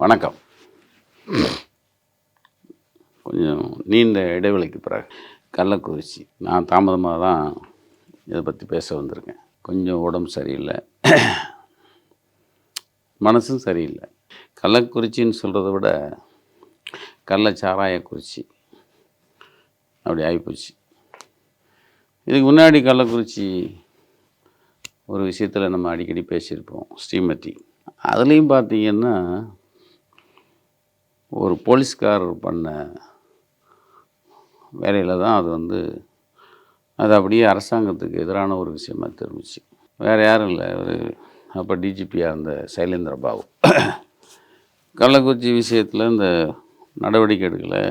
வணக்கம். கொஞ்சம் நீண்ட இடைவெளிக்கு பிறகு கள்ளக்குறிச்சி. நான் தாமதமாக தான் இதை பற்றி பேச வந்திருக்கேன். கொஞ்சம் உடம்பு சரியில்லை, மனசும் சரியில்லை. கள்ளக்குறிச்சின்னு சொல்கிறத விட கள்ளச்சாராயக்குறிச்சி அப்படி ஆகிப்போச்சு. இதுக்கு முன்னாடி கள்ளக்குறிச்சி ஒரு விஷயத்தில் நம்ம அடிக்கடி பேசியிருப்போம், ஸ்ரீமதி. அதுலேயும் பார்த்தீங்கன்னா ஒரு போலீஸ்காரர் பண்ண வேலையில் தான் அது அப்படியே அரசாங்கத்துக்கு எதிரான ஒரு விஷயமாக தெரிஞ்சிச்சு. வேறு யாரும் இல்லை, ஒரு அப்போ டிஜிபியாக இருந்த சைலேந்திர பாபு கள்ளக்குறிச்சி விஷயத்தில் இந்த நடவடிக்கை எடுக்கலை,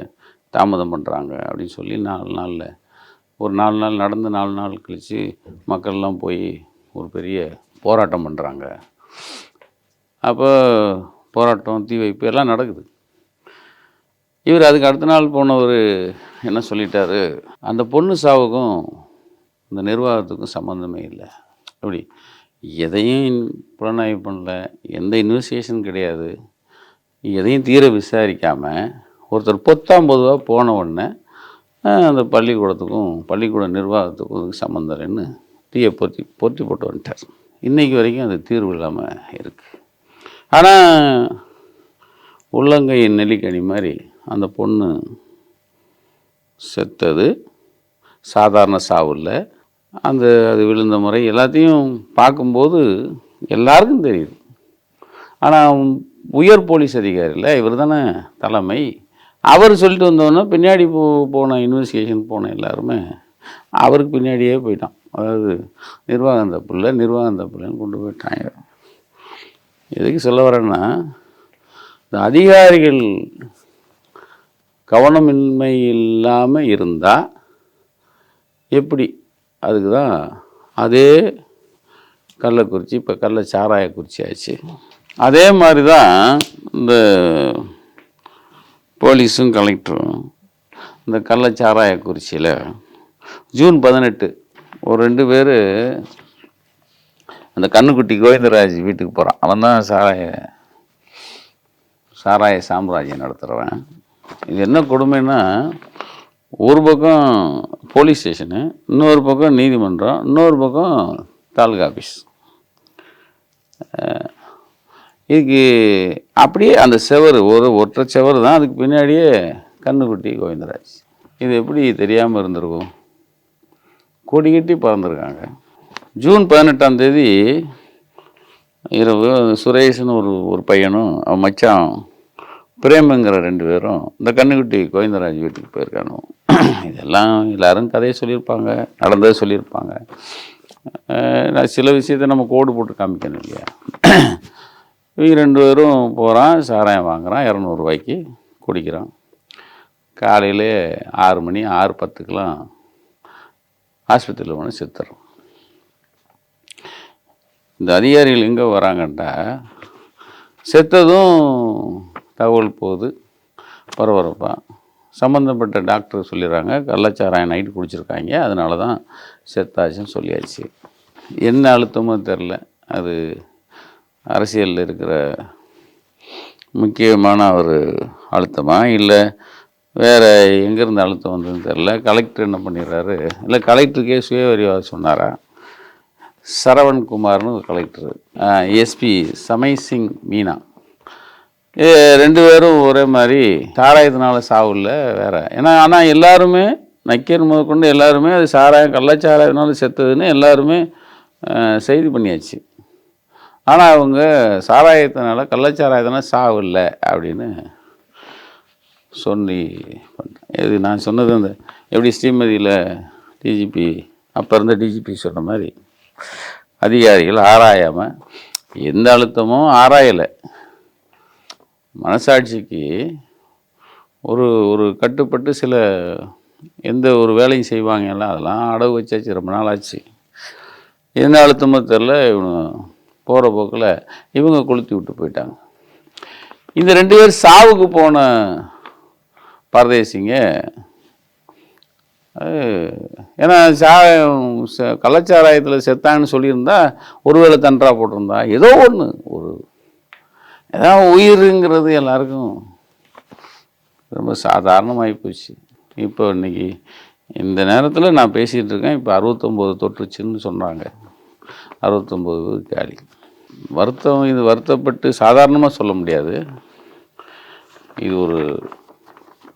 தாமதம் பண்ணுறாங்க அப்படின்னு சொல்லி 4 நாளில் ஒரு 4 நாள் நடந்து 4 நாள் கழித்து மக்கள்லாம் போய் ஒரு பெரிய போராட்டம் பண்ணுறாங்க. அப்போ போராட்டம், தீ வைப்பு எல்லாம் நடக்குது. இவர் அதுக்கு அடுத்த நாள் போனவர் என்ன சொல்லிட்டாரு, அந்த பொண்ணு சாவுக்கும் இந்த நிர்வாகத்துக்கும் சம்மந்தமே இல்லை. அப்படி எதையும் புலனாய்வு பண்ணல, எந்த இன்வெஸ்டிகேஷன் கிடையாது, எதையும் தீர விசாரிக்காமல் ஒருத்தர் பொத்தாம்பொதுவாக போன உடனே அந்த பள்ளிக்கூடத்துக்கும் பள்ளிக்கூட நிர்வாகத்துக்கும் அதுக்கு சம்மந்தம் இல்லைன்னு தீயை பொருத்தி போட்டு வந்துட்டார். இன்றைக்கி வரைக்கும் அது தீர்வு இல்லாமல் இருக்குது. ஆனால் உள்ளங்கை நெல்லிக்கனி மாதிரி அந்த பொண்ணு செத்தது சாதாரண சாவு இல்லை. அது விழுந்த முறை எல்லாத்தையும் பார்க்கும்போது எல்லாருக்கும் தெரியுது. ஆனால் உயர் போலீஸ் அதிகாரியில் இவர் தானே தலைமை. அவர் சொல்லிட்டு வந்தோன்னா பின்னாடி போன இன்வெஸ்டிகேஷன் போன எல்லாருமே அவருக்கு பின்னாடியே போயிட்டான். அதாவது நிர்வாகம் தப்புலன்னு கொண்டு போயிட்டாங்க. எதுக்கு சொல்ல வரேன்னா, இந்த அதிகாரிகள் கவனமின்மை இல்லாமல் இருந்தால் எப்படி, அதுக்கு தான் அதே கள்ளக்குறிச்சி இப்போ கள்ளச்சாராயக்குறிச்சி ஆச்சு. அதே மாதிரி தான் இந்த போலீஸும் கலெக்டரும் இந்த கள்ளச்சாராயக்குறிச்சியில் ஜூன் 18 ஒரு 2 பேர் அந்த கண்ணுக்குட்டி கோவிந்தராஜ் வீட்டுக்கு போகிறான். அவன் தான் சாராய சாம்ராஜ்யம் நடத்துகிறவன். இது என்ன கொடுமைன்னா, ஒரு பக்கம் போலீஸ் ஸ்டேஷனு, இன்னொரு பக்கம் நீதிமன்றம், இன்னொரு பக்கம் தாலுகா ஆஃபீஸ். இதுக்கு அப்படியே அந்த செவர் ஒரு ஒற்றை செவர் தான், அதுக்கு பின்னாடியே கண்ணுக்குட்டி கோவிந்தராஜ். இது எப்படி தெரியாமல் இருந்திருக்கும்? கொடி கட்டி பறந்துருக்காங்க. ஜூன் 18ஆம் தேதி இரவு சுரேஷ்னு ஒரு பையனும் அவன் மச்சான் பிரேமுங்கிற 2 பேரும் இந்த கண்ணுக்குட்டி கோவிந்தராஜ் வீட்டுக்கு போயிருக்கானு. இதெல்லாம் எல்லோரும் கதையை சொல்லியிருப்பாங்க, நடந்ததை சொல்லியிருப்பாங்க. நான் சில விஷயத்தை நம்ம கோடு போட்டு காமிக்கணும் இல்லையா? இவங்க 2 பேரும் போகிறான், சாராயம் வாங்குகிறான், 200 ரூபாய்க்கு குடிக்கிறான். காலையில் 6 மணி 6:10க்கெலாம் ஆஸ்பத்திரியில் போனால் செத்துறான். இந்த அதிகாரிகள் எங்கே வராங்கன்ட்டா, செத்ததும் தகவல் போகுது பரபரப்பாக. சம்மந்தப்பட்ட டாக்டர் சொல்லிடுறாங்க, கள்ளச்சாராயம் நைட்டு குடிச்சிருக்காங்க, அதனால தான் செத்தாச்சுன்னு சொல்லியாச்சு. என்ன அழுத்தமோ தெரில, அது அரசியலில் இருக்கிற முக்கியமான ஒரு அழுத்தமா இல்லை வேறு எங்கேருந்து அழுத்தம் வந்ததுன்னு தெரில. கலெக்டர் என்ன பண்ணிடுறாரு, இல்லை கலெக்டருக்கே சுயவரிவாக சொன்னாரா? சரவண்குமார்னு ஒரு கலெக்டர், எஸ்பி சமய் சிங் மீனா, 2 பேரும் ஒரே மாதிரி சாராயத்தினால சாவு இல்லை வேறு. ஆனால் எல்லாருமே நக்கீர் முதற்கொண்டு எல்லாருமே அது கள்ளச்சாராயத்தினால செத்ததுன்னு எல்லாருமே செய்தி பண்ணியாச்சு. ஆனால் அவங்க கள்ளச்சாராயத்தினால சாவு இல்லை அப்படின்னு சொல்லி பண்ணுறேன். இது நான் சொன்னது அந்த எப்படி ஸ்ரீமதியில் டிஜிபி அப்போ இருந்த டிஜிபி சொன்ன மாதிரி அதிகாரிகள் ஆராயாமல், எந்த அழுத்தமும் ஆராயலை, மனசாட்சிக்கு ஒரு கட்டுப்பட்டு எந்த ஒரு வேலையும் செய்வாங்கலாம், அதெல்லாம் அடவு வச்சாச்சு, ரொம்ப நாள் ஆச்சு. எந்த அழுத்தமும் தெரில. இவங்க போகிற போக்கில் இவங்க கொளுத்தி விட்டு போயிட்டாங்க. இந்த 2 பேர் சாவுக்கு போன பரதேசிங்க. ஏன்னா கள்ளச்சாராயத்தில் செத்தாங்கன்னு சொல்லியிருந்தா ஒருவேளை தண்டரா போட்டிருந்தா ஏதோ ஒன்று ஏதாவது உயிருங்கிறது எல்லாருக்கும் ரொம்ப சாதாரணமாகி போச்சு. இப்போ இன்றைக்கி இந்த நேரத்தில் நான் பேசிகிட்டு இருக்கேன். இப்போ 69 தொற்றுச்சுன்னு சொன்னாங்க. 69 காலி. வருத்தம், இது வருத்தப்பட்டு சாதாரணமாக சொல்ல முடியாது. இது ஒரு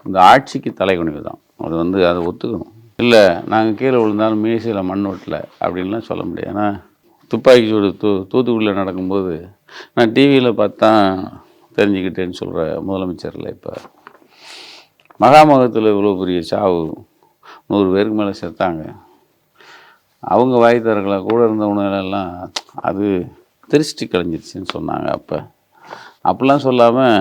இந்த ஆட்சிக்கு தலைகுனிவு தான். அது வந்து அதை ஒத்துக்கணும். இல்லை நாங்கள் கீழே விழுந்தாலும் மீசையில் மண் ஓட்டல அப்படின்லாம் சொல்ல முடியாது. ஏன்னா துப்பாக்கி சூடு தூத்துக்குடியில் நடக்கும்போது நான் டிவியில் பார்த்தா தெரிஞ்சுக்கிட்டேன்னு சொல்கிற முதலமைச்சரில் இப்போ மகாமகத்தில் இவ்வளோ பெரிய சாவு 100 பேருக்கு மேலே செத்தாங்க. அவங்க வாய் தரங்களை கூட இருந்தவங்களெல்லாம் அது திருஷ்டி கலைஞ்சிருச்சுன்னு சொன்னாங்க. அப்படிலாம் சொல்லாமல்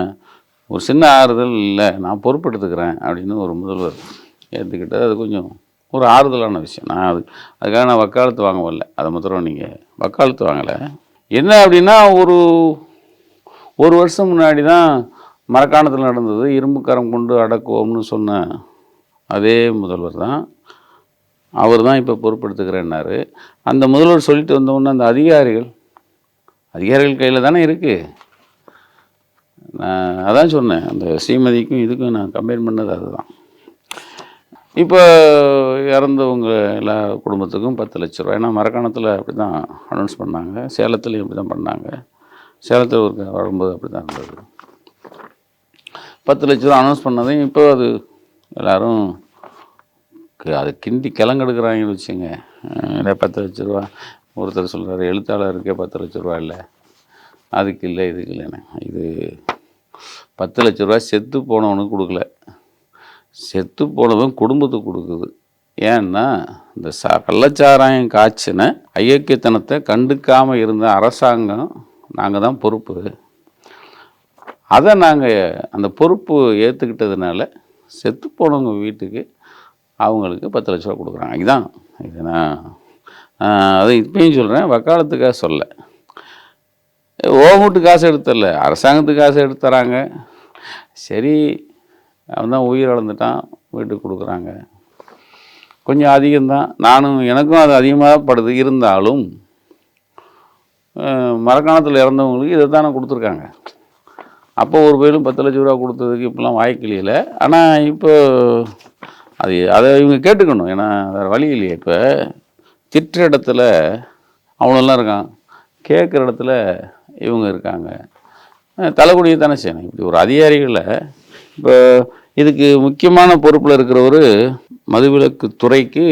ஒரு சின்ன ஆறுதல், இல்லை நான் பொறுப்பெடுத்துக்கிறேன் அப்படின்னு ஒரு முதல்வர் ஏற்றுக்கிட்டது அது கொஞ்சம் ஒரு ஆறுதலான விஷயம். நான் அதுக்காக நான் வக்காலத்து வாங்க வரல. அதை மாத்திரம் நீங்கள் வக்காலத்து வாங்கலை. என்ன அப்படின்னா ஒரு வருஷம் முன்னாடி தான் மரக்காணத்தில் நடந்தது. இரும்பு கரம் கொண்டு அடக்குவோம்னு சொன்ன அதே முதல்வர் தான். அவர் தான் இப்போ பொறுப்பெடுத்துக்கிறேன்னாரு. அந்த முதல்வர் சொல்லிட்டு வந்தோன்னே அந்த அதிகாரிகள் கையில் தானே இருக்குது. நான் அதான் சொன்னேன், அந்த ஸ்ரீமதிக்கும் இதுக்கும் நான் கம்பேர் பண்ணது அதுதான். இப்போ இறந்தவங்க எல்லா குடும்பத்துக்கும் 10 லட்ச ரூபா. ஏன்னா மரக்காணத்தில் அப்படி தான் அனௌன்ஸ் பண்ணாங்க, சேலத்துலேயும் அப்படி தான் பண்ணாங்க. சேலத்தில் ஒரு வரும்போது அப்படி தான் இருந்தது. 10 லட்ச ரூபா அனௌன்ஸ் பண்ணதையும் இப்போ அது எல்லோரும் அது கிண்டி கிளங்கெடுக்கிறாங்கன்னு வச்சுங்க. 10 லட்ச ரூபா ஒருத்தர் சொல்கிறாரு, எழுத்தாளருக்கே 10 லட்ச ரூபா இல்லை, அதுக்கு இல்லை இதுக்கு இல்லைன்னு. இது 10 லட்ச ரூபா செத்து போனவனுக்கு கொடுக்கல, செத்து போனவன் குடும்பத்துக்கு கொடுக்குது. ஏன்னா இந்த கள்ளச்சாராயம் காய்ச்சின ஐயக்கியத்தனத்தை கண்டுக்காமல் இருந்த அரசாங்கம் நாங்கள் தான் பொறுப்பு. அதை நாங்கள் அந்த பொறுப்பு ஏற்றுக்கிட்டதுனால செத்து போனவங்க வீட்டுக்கு அவங்களுக்கு 10 லட்ச ரூபா கொடுக்குறாங்க. இதுதான் இது. நான் அதை இப்பயும் சொல்கிறேன், வக்காலத்துக்காக சொல்ல. ஓமுட்டு காசு எடுத்தரல, அரசாங்கத்துக்கு காசு எடுத்து தராங்க. சரி, அவன் தான் உயிர் இழந்துட்டான், வீட்டுக்கு கொடுக்குறாங்க. கொஞ்சம் அதிகம்தான், எனக்கும் அது அதிகமாக படுது. இருந்தாலும் மரக்காணத்தில் இறந்தவங்களுக்கு இதை தானே கொடுத்துருக்காங்க. அப்போ ஒரு பேரும் 10 லட்ச ரூபா கொடுத்ததுக்கு இப்போலாம் வாய்க்கில்லையில். ஆனால் இப்போ அதை இவங்க கேட்டுக்கணும். ஏன்னா வேறு வழி இல்லையே. இப்போ திட்டுற இடத்துல அவனெல்லாம் இருக்கான், கேட்குற இடத்துல இவங்க இருக்காங்க. தலைகுனியை தானே செய்யணும். இப்படி ஒரு அதிகாரிகளை இப்போ இதுக்கு முக்கியமான பொறுப்பில் இருக்கிறவர் மதுவிலக்கு துறைக்கு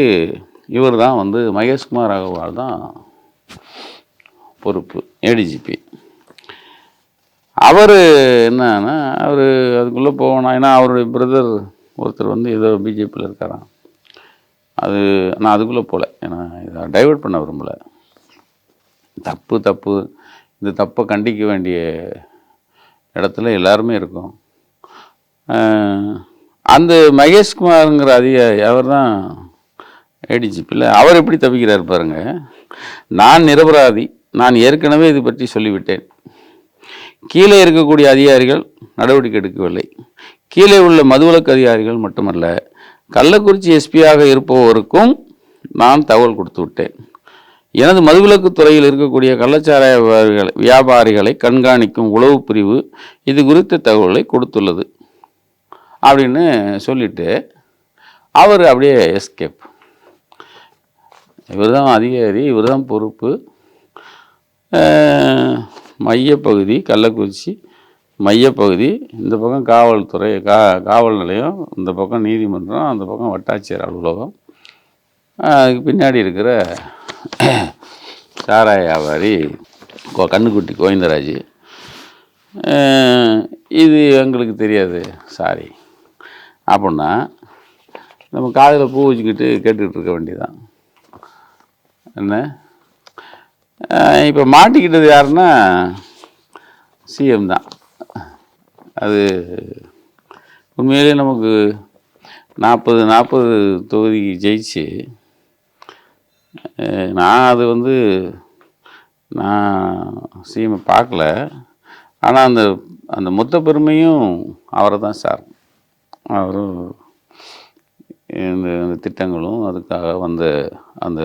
இவர் தான் வந்து மகேஷ்குமார் அகர்வால் தான் பொறுப்பு, ஏடிஜிபி. அவர் என்னன்னா அவர் அதுக்குள்ளே போகணும். ஏன்னா அவருடைய பிரதர் ஒருத்தர் வந்து ஏதோ பிஜேபியில் இருக்காராம். நான் அதுக்குள்ளே போகல, ஏன்னா இதை டைவெர்ட் பண்ண விரும்பலை. தப்பு இந்த தப்பை கண்டிக்க வேண்டிய இடத்துல எல்லாருமே இருக்கும். அந்த மகேஷ்குமாருங்கிற அதிகாரி அவர் தான் ஏடிஜிபியில். அவர் எப்படி தப்பிக்கிறார் பாருங்க. நான் நிரபராதி, நான் ஏற்கனவே இது பற்றி சொல்லிவிட்டேன். கீழே இருக்கக்கூடிய அதிகாரிகள் நடவடிக்கை எடுக்கவில்லை. கீழே உள்ள மதுவிலக்கு அதிகாரிகள் மட்டுமல்ல, கள்ளக்குறிச்சி எஸ்பியாக இருப்பவருக்கும் நான் தகவல் கொடுத்து விட்டேன். எனது மதுவிலக்கு துறையில் இருக்கக்கூடிய கள்ளச்சாராய வியாபாரிகளை கண்காணிக்கும் உளவு பிரிவு இது குறித்த தகவலை கொடுத்துள்ளது அப்படின்னு சொல்லிட்டு அவர் அப்படியே எஸ்கேப். இவர் தான் அதிகாரி, இவர் தான் பொறுப்பு. மையப்பகுதி கள்ளக்குறிச்சி மையப்பகுதி, இந்த பக்கம் காவல்துறை காவல் நிலையம், இந்த பக்கம் நீதிமன்றம், அந்த பக்கம் வட்டாட்சியர் அலுவலகம், அதுக்கு பின்னாடி இருக்கிற சாராய வியாபாரி கண்ணுக்குட்டி கோவிந்தராஜ். இது எங்களுக்கு தெரியாது சாரி அப்படின்னா நம்ம காதில் பூ வச்சுக்கிட்டு கேட்டுக்கிட்டு இருக்க வேண்டியதான். என்ன இப்போ மாட்டிக்கிட்டது யாருன்னா சிஎம் தான். அது உண்மையிலே நமக்கு 40 தொகுதிக்கு ஜெயிச்சு, நான் அது வந்து நான் சிஎம்மை பார்க்கல. ஆனால் அந்த மொத்த பெருமையும் அவரை தான் சார். அவரும் இந்த திட்டங்களும் அதுக்காக வந்த அந்த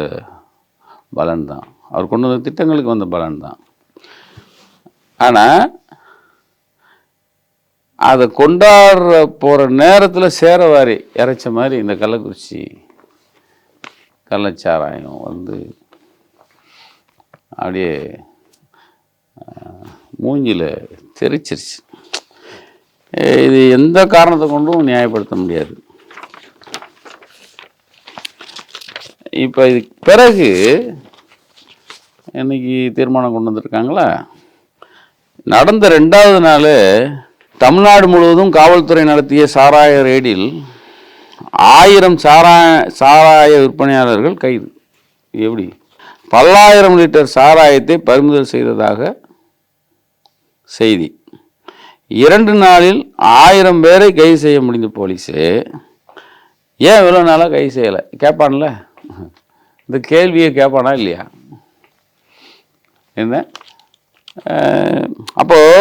பலன் தான், அவர் கொண்டு வந்த திட்டங்களுக்கு வந்த பலன் தான். ஆனால் அதை கொண்டாடுற போகிற நேரத்தில் சேரவாரி இறைச்ச மாதிரி இந்த கள்ளக்குறிச்சி கள்ளச்சாராயம் வந்து அப்படியே மூஞ்சியில் தெரிச்சிருச்சு. இது எந்த காரணத்தை கொண்டும் நியாயப்படுத்த முடியாது. இப்போ இதுக்கு பிறகு இன்னைக்கு தீர்மானம் கொண்டு வந்திருக்காங்களா, நடந்த 2வது நாள் தமிழ்நாடு முழுவதும் காவல்துறை நடத்திய சாராய ரெய்டில் 1000 சாராய விற்பனையாளர்கள் கைது. எப்படி? பல்லாயிரம் லிட்டர் சாராயத்தை பறிமுதல் செய்ததாக செய்தி. 2 நாளில் 1000 பேரை கைது செய்ய முடிந்த போலீஸு ஏன் இவ்வளோ நாளாக கைது செய்யலை கேட்பான்ல, இந்த கேள்வியை கேட்பானா இல்லையா? என்ன அப்போது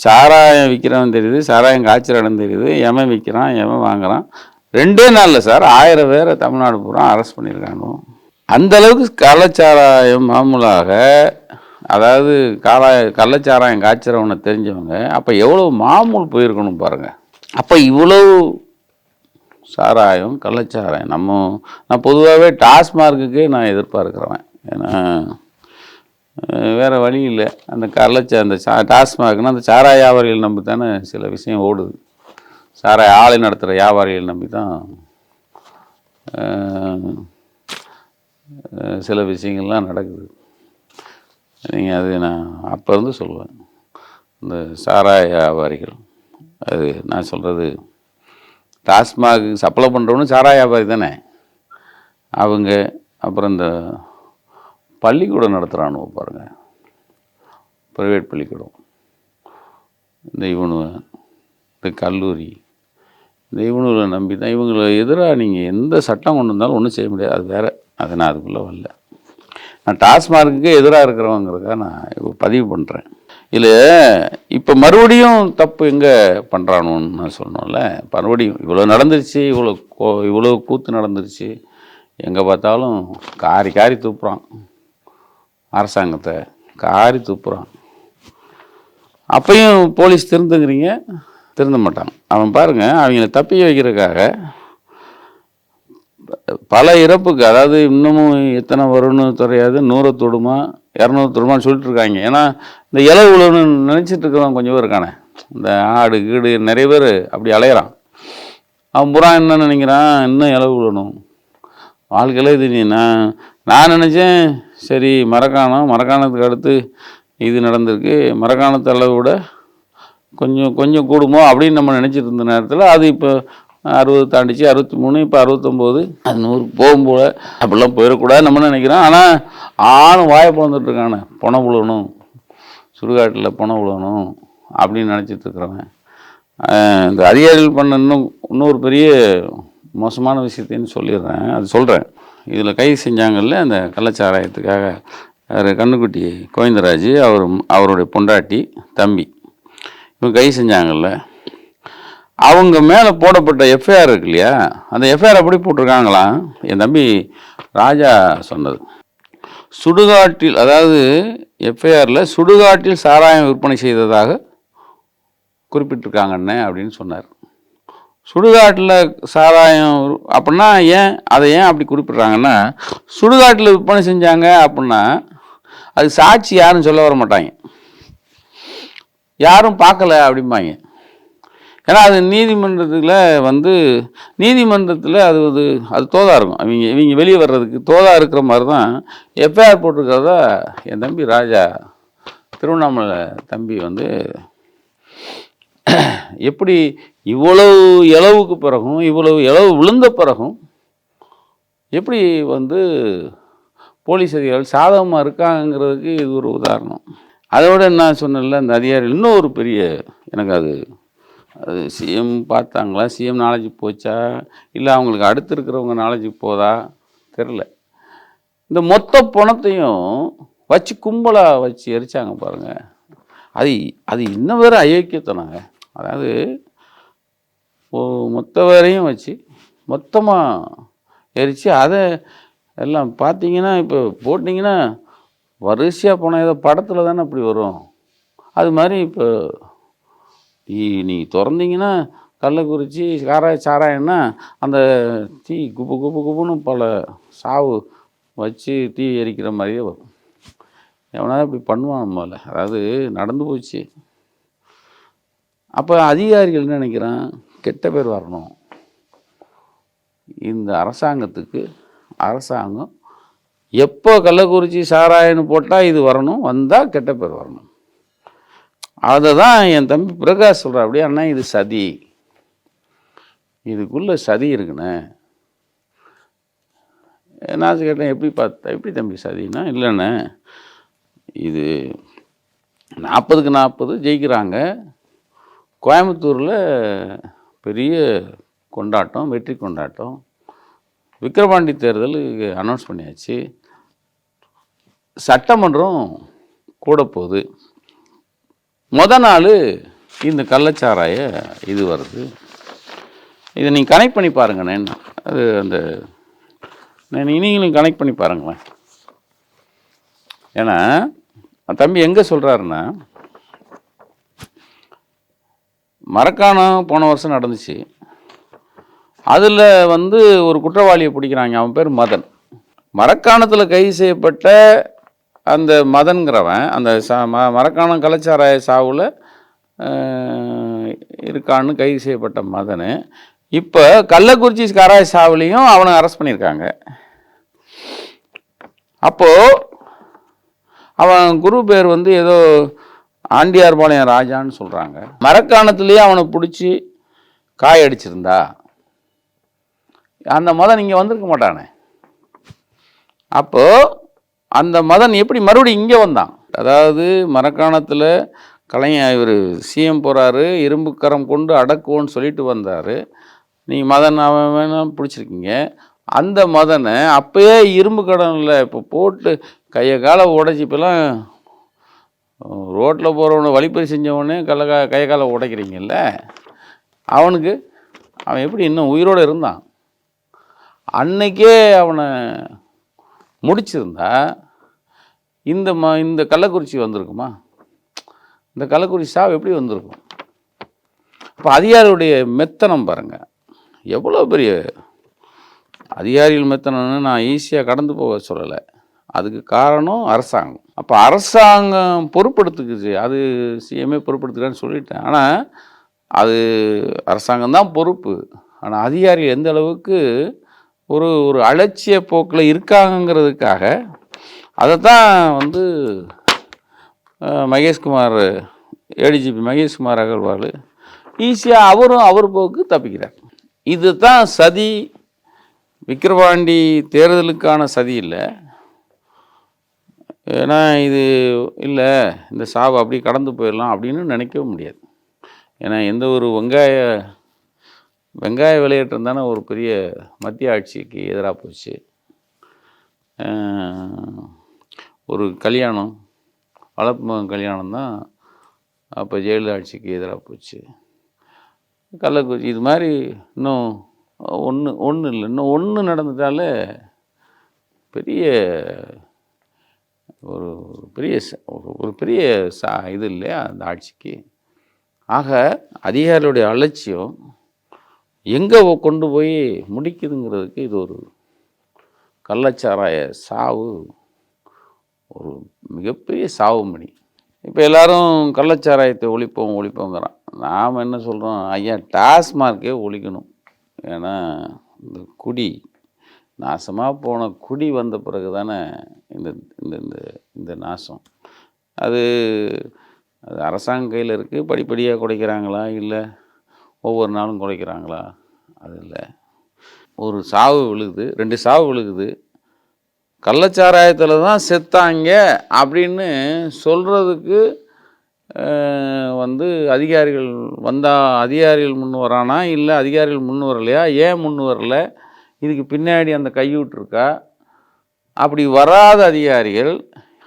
சாராயம் விற்கிறவன் தெரியுது, சாராயம் காய்ச்சல் இடம் தெரியுது, எவன் விற்கிறான் எவன் வாங்குறான். 2 நாளில் சார் 1000 பேரை தமிழ்நாடு பூரா அரெஸ்ட் பண்ணியிருக்காங்க. அந்த அளவுக்கு கள்ளச்சாராயம் மாமூலாக, அதாவது கள்ளச்சாராயம் காய்ச்சறவனை தெரிஞ்சவங்க அப்போ எவ்வளோ மாமூல் போயிருக்கணும் பாருங்கள். அப்போ இவ்வளவு சாராயம் கள்ளச்சாராயம் நான் பொதுவாகவே டாஸ்மார்க்குக்கே நான் எதிர்பார்க்குறேன். ஏன்னா வேறு வழி இல்லை. அந்த அந்த டாஸ்மார்க்னா அந்த சாராய வியாபாரிகள் நம்பி தானே சில விஷயம் ஓடுது. சாராய ஆலை நடத்துகிற வியாபாரிகள் நம்பி தான் சில விஷயங்கள்லாம் நடக்குது. நீங்கள் அது நான் அப்போ இருந்து சொல்லுவேன். இந்த சாராய வியாபாரிகள், அது நான் சொல்கிறது டாஸ்மாக் சப்ளை பண்ணுறவனு சாராய வியாபாரி தானே அவங்க. அப்புறம் இந்த பள்ளிக்கூடம் நடத்துகிறானு பாருங்கள், ப்ரைவேட் பள்ளிக்கூடம், இந்த இந்த கல்லூரி, இந்த இவனுங்களை நம்பி தான். இவங்களை எதிராக நீங்கள் எந்த சட்டம் கொண்டு வந்தாலும் ஒன்றும் செய்ய முடியாது. அது வேறு, அதை நான் அதுக்குள்ளே வரல. நான் டாஸ்மார்க்குக்கு எதிராக இருக்கிறவங்கிறதுக்காக நான் பதிவு பண்ணுறேன். இல்லை இப்போ மறுபடியும் தப்பு எங்கே பண்ணுறானுன்னு நான் சொன்னோம்ல. மறுபடியும் இவ்வளோ நடந்துருச்சு, இவ்வளோ கூத்து நடந்துருச்சு, எங்கே பார்த்தாலும் காரி துப்புறான், அரசாங்கத்தை காரி துப்புறான். அப்பையும் போலீஸ் திருந்துங்கிறீங்க, திருந்த மாட்டாங்க. அவன் பாருங்கள், அவங்கள தப்பி வைக்கிறதுக்காக பல இறப்புக்கு, அதாவது இன்னமும் எத்தனை வரும்னு தெரியாது, 100 தொடுமா 200 தொடுமான்னு சொல்லிட்டு இருக்காங்க. ஏன்னா இந்த இலை உழவுன்னு நினச்சிட்டு இருக்கிறவன் கொஞ்சம் பேர் இருக்கானே, இந்த ஆடு கீடு நிறைய பேர் அப்படி அலையிறான். அவன் புறா என்ன நினைக்கிறான், இன்னும் இலை உழணும் வாழ்க்கையில். இது நான் நினச்சேன் சரி மரக்காணத்துக்கு அடுத்து இது நடந்திருக்கு, மரக்காணத்து அளவு விட கொஞ்சம் கூடுமோ அப்படின்னு நம்ம நினச்சிட்டு இருந்த நேரத்தில் அது இப்போ 60 தாண்டிச்சு, 63, இப்போ 69, அது 100 போகும்போது அப்படிலாம் போயிடக்கூடாது நம்ம நினைக்கிறோம். ஆனால் ஆணும் வாயை பிறந்துட்டுருக்கானே, பணம் விழணும், சுடுகாட்டில் பணம் விழணும் அப்படின்னு நினச்சிட்டு இருக்கிறவன். இந்த அதிகாரிகள் பண்ண இன்னொரு பெரிய மோசமான விஷயத்தைன்னு சொல்லிடுறேன், அது சொல்கிறேன். இதில் கைது செஞ்சாங்கல்ல அந்த கள்ளச்சாராயத்துக்காக கண்ணுக்குட்டி கோவிந்தராஜ், அவருடைய பொண்டாட்டி தம்பி, இவங்க கைது செஞ்சாங்கல்ல, அவங்க மேலே போடப்பட்ட எஃப்ஐஆர் இருக்கு இல்லையா, அந்த எஃப்ஐஆர் அப்படி போட்டிருக்காங்களாம். என் தம்பி ராஜா சொன்னது, சுடுகாட்டில், அதாவது எஃப்ஐஆரில் சுடுகாட்டில் சாராயம் விற்பனை செய்ததாக குறிப்பிட்டிருக்காங்கண்ணே அப்படின்னு சொன்னார். சுடுகாட்டில் சாராயம் அப்படின்னா அதை ஏன் அப்படி குறிப்பிட்றாங்கன்னா, சுடுகாட்டில் விற்பனை செஞ்சாங்க அப்படின்னா அது சாட்சி யாரும் சொல்ல வர மாட்டாங்க, யாரும் பார்க்கல அப்படிம்பாங்க. ஏன்னா அது நீதிமன்றத்தில் அது தோதா இருக்கும். இவங்க வெளியே வர்றதுக்கு தோதா இருக்கிற மாதிரி தான் எஃப்ஐஆர் போட்டிருக்கிறதா என் தம்பி ராஜா, திருவண்ணாமலை தம்பி எப்படி இவ்வளவு இளவுக்கு பிறகும், இவ்வளவு இளவு விழுந்த பிறகும் எப்படி போலீஸ் அதிகாரிகள் சாதகமாக இருக்காங்கிறதுக்கு இது ஒரு உதாரணம். அதோட என்ன சொன்னல, அந்த அதிகாரிகள் இன்னும் ஒரு பெரிய, எனக்கு அது சிஎம் பார்த்தாங்களா, சிஎம் நாலேஜ் போச்சா, இல்லை அவங்களுக்கு அடுத்து இருக்கிறவங்க நாலேஜ் போதா தெரில, இந்த மொத்த பணத்தையும் வச்சு கும்பலாக வச்சு எரிச்சாங்க பாருங்கள். அது இன்னும் வேறு அயோக்கியத்தனாங்க. அதாவது மொத்த வேறையும் வச்சு மொத்தமாக எரித்து அதை எல்லாம் பார்த்தீங்கன்னா, இப்போ போட்டிங்கன்னா வரிசையாக போனால் ஏதோ படத்தில் தானே அப்படி வரும், அது மாதிரி இப்போ நீ திறந்தீங்கன்னா கள்ளக்குறிச்சி சாராயம்னா அந்த தீ குப்பு குப்பு குப்புன்னு பல சாவு வச்சு தீ எரிக்கிற மாதிரியே வரும். எவனாவது இப்படி பண்ணுவான் போல. அதாவது நடந்து போச்சு. அப்போ அதிகாரிகள் என்ன நினைக்கிறான், கெட்ட பேர் வரணும், இந்த அரசாங்கத்துக்கு அரசாங்கம் எப்போ கள்ளக்குறிச்சி சாராயன்னு போட்டால் இது வரணும், வந்தால் கெட்ட பேர் வரணும். அதை தான் என் தம்பி பிரகாஷ் சொல்கிறார். அப்படியே அண்ணா இது சதி, இதுக்குள்ளே சதி இருக்குண்ணே. நான் கேட்டேன், எப்படி தம்பி சதினா, இல்லைண்ணே இது 40க்கு 40 ஜெயிக்கிறாங்க, கோயம்புத்தூரில் பெரிய கொண்டாட்டம், வெற்றி கொண்டாட்டம், விக்கிரவாண்டி தேர்தல் அனௌன்ஸ் பண்ணியாச்சு, சட்டமன்றம் கூட போகுது, நாள் இந்த கள்ளச்சாராய இது வருது, இதை நீங்கள் கனெக்ட் பண்ணி பாருங்கண்ணே. அது அந்த நீங்களும் கனெக்ட் பண்ணி பாருங்களேன். ஏன்னா தம்பி எங்கே சொல்கிறாருன்னா, மரக்காணம் போன வருஷம் நடந்துச்சு, அதில் ஒரு குற்றவாளியை பிடிக்கிறாங்க, அவன் பேர் மதன். மரக்காணத்தில் கைது செய்யப்பட்ட அந்த மதன்கிறவன் அந்த மரக்காணம் கள்ளச்சாராய சாவில் இருக்கான்னு கைது செய்யப்பட்ட மதன் இப்போ கள்ளக்குறிச்சி சாராய சாவுலையும் அவனை அரெஸ்ட் பண்ணியிருக்காங்க. அப்போது அவன் குரு பேர் ஏதோ ஆண்டியார்பாளையம் ராஜான்னு சொல்கிறாங்க. மரக்காணத்துலேயே அவனை பிடிச்சி காயடிச்சிருந்தா அந்த மதன் இங்கே வந்திருக்க மாட்டானே. அப்போது அந்த மதன் எப்படி மறுபடியும் இங்கே வந்தான்? அதாவது மரக்காணத்தில் கலைஞர் இவர் சிஎம் போகிறாரு, இரும்பு கரம் கொண்டு அடக்குவோன்னு சொல்லிட்டு வந்தார். நீங்கள் மதன் அவன் வேணால் பிடிச்சிருக்கீங்க. அந்த மதனை அப்போயே இரும்பு கடனில் இப்போ போட்டு கையை காலை உடைச்சி, இப்போலாம் ரோட்டில் போகிறவனை வழிப்பறி செஞ்சவொடனே கையை காலை உடைக்கிறீங்கல்ல, அவனுக்கு அவன் எப்படி இன்னும் உயிரோடு இருந்தான்? அன்னைக்கே அவனை முடிச்சிருந்தா இந்த கள்ளக்குறிச்சி வந்திருக்குமா? இந்த கள்ளக்குறிச்சி சாவு எப்படி வந்திருக்கும்? அப்போ அதிகாரியுடைய மெத்தனம் பாருங்கள், எவ்வளோ பெரிய அதிகாரிகள் மெத்தனம்னு நான் ஈஸியாக கடந்து போக சொல்லலை. அதுக்கு காரணம் அரசாங்கம். அப்போ அரசாங்கம் பொறுப்படுத்துக்குச்சு, அது சிஎம்ஏ பொறுப்படுத்துக்கிறான்னு சொல்லிட்டேன். ஆனால் அது அரசாங்கம் தான் பொறுப்பு. ஆனால் அதிகாரிகள் எந்த அளவுக்கு ஒரு அலட்சிய போக்கில் இருக்காங்கிறதுக்காக அதை தான் மகேஷ்குமார், ஏடிஜிபி மகேஷ்குமார் அகர்வால் ஈஸியாக அவர் போக்கு தப்பிக்கிறார். இது தான் சதி. விக்கிரவாண்டி தேர்தலுக்கான சதி இல்லை. ஏன்னா இது இல்லை, இந்த சாவு அப்படி கடந்து போயிடலாம் அப்படின்னு நினைக்கவும் முடியாது. ஏன்னா எந்த ஒரு வெங்காய விளையாட்டம் தானே ஒரு பெரிய மத்திய ஆட்சிக்கு எதிராக போச்சு. ஒரு கல்யாணம், வளர்ப்பு கல்யாணம் தான் அப்போ ஜெயலலிதா ஆட்சிக்கு எதிராக போச்சு. கள்ளக்குறிச்சி இது மாதிரி இன்னும் ஒன்று இல்லை, இன்னும் ஒன்று நடந்துட்டாலே பெரிய ஒரு பெரிய இது இல்லையா அந்த ஆட்சிக்கு. ஆக அதிகாரிகளுடைய அலட்சியம் எங்கே கொண்டு போய் முடிக்குதுங்கிறதுக்கு இது ஒரு கள்ளச்சாராய சாவு ஒரு மிகப்பெரிய சாவு மணி. இப்போ எல்லாரும் கள்ளச்சாராயத்தை ஒழிப்போங்கிறான். நாம் என்ன சொல்கிறோம், ஐயா டாஸ்மார்க்கே ஒழிக்கணும். ஏன்னா இந்த குடி நாசமாக போன குடி வந்த பிறகு தானே இந்த நாசம். அது அரசாங்க கையில் இருக்குது. படிப்படியாக குறைக்கிறாங்களா, இல்லை ஒவ்வொரு நாளும் குறைக்கிறாங்களா, அது இல்லை. ஒரு சாவு விழுகுது, 2 சாவு விழுகுது, கள்ளச்சாராயத்தில் தான் செத்தாங்க அப்படின்னு சொல்கிறதுக்கு அதிகாரிகள் அதிகாரிகள் முன் வரானா, இல்லை அதிகாரிகள் முன் வரலையா, ஏன் முன் வரல, இதுக்கு பின்னாடி அந்த கையூட்டிருக்கா? அப்படி வராத அதிகாரிகள்,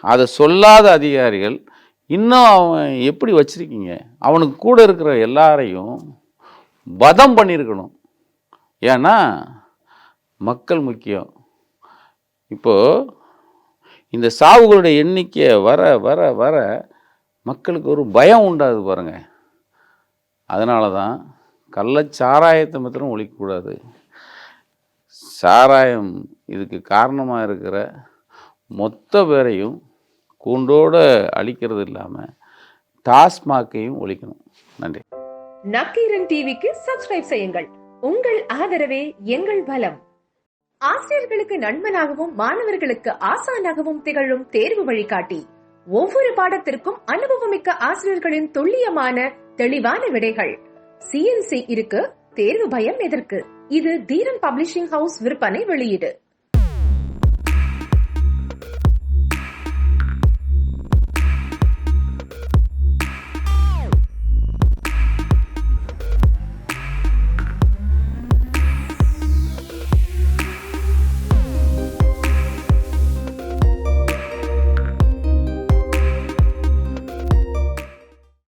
அதை சொல்லாத அதிகாரிகள் இன்னும் அவன் எப்படி வச்சிருக்கீங்க? அவனுக்கு கூட இருக்கிற எல்லாரையும் வதம் பண்ணியிருக்கணும். ஏன்னா மக்கள் முக்கியம். இப்போது இந்த சாவுகளுடைய எண்ணிக்கை வர வர வர மக்களுக்கு ஒரு பயம் உண்டாது பாருங்கள். அதனால தான் கள்ளச்சாராயத்தை மாத்திரம் ஒழிக்கக்கூடாது. சாராயம் இதுக்கு காரணமாக இருக்கிற மொத்த பேரையும் கூண்டோடு அழிக்கிறது இல்லாமல் டாஸ்மாக்கையும் ஒழிக்கணும். நன்றி. நக்கீரன் டிவிக்கு சப்ஸ்கிரைப் செய்யுங்கள். உங்கள் ஆதரவே எங்கள் பலம். ஆசிரியர்களுக்கு நண்பனாகவும் மாணவர்களுக்கு ஆசானாகவும் திகழும் தேர்வு வழிகாட்டி. ஒவ்வொரு பாடத்திற்கும் அனுபவமிக்க ஆசிரியர்களின் துல்லியமான தெளிவான விடைகள். CNC இருக்கு, தேர்வு பயம் எதற்கு? இது தீரன் பப்ளிஷிங் ஹவுஸ் விற்பனை வெளியீடு.